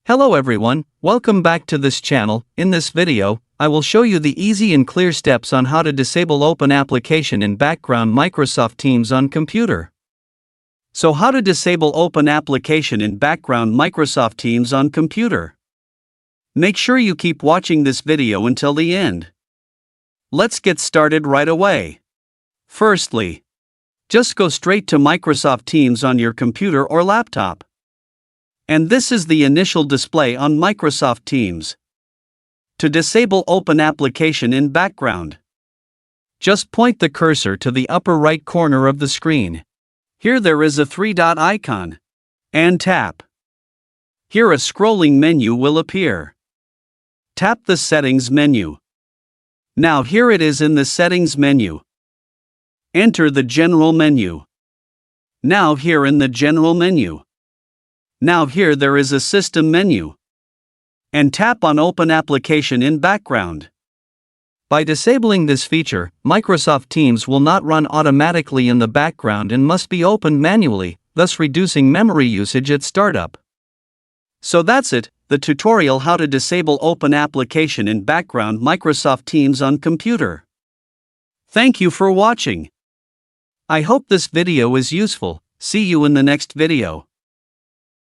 Hello everyone, welcome back to this channel. In this video, I will show you the easy and clear steps on how to disable open application in background Microsoft Teams on computer. So how to disable open application in background Microsoft Teams on computer? Make sure you keep watching this video until the end. Let's get started right away. Firstly, just go straight to Microsoft Teams on your computer or laptop. And this is the initial display on Microsoft Teams. To disable open application in background, just point the cursor to the upper right corner of the screen. Here there is a three-dot icon. And tap. Here a scrolling menu will appear. Tap the Settings menu. Now here it is in the Settings menu. Enter the General menu. Now here in the General menu. Now here there is a System menu. And tap on Open Application in Background. By disabling this feature, Microsoft Teams will not run automatically in the background and must be opened manually, thus reducing memory usage at startup. So that's it, the tutorial how to disable open application in background Microsoft Teams on computer. Thank you for watching. I hope this video is useful. See you in the next video.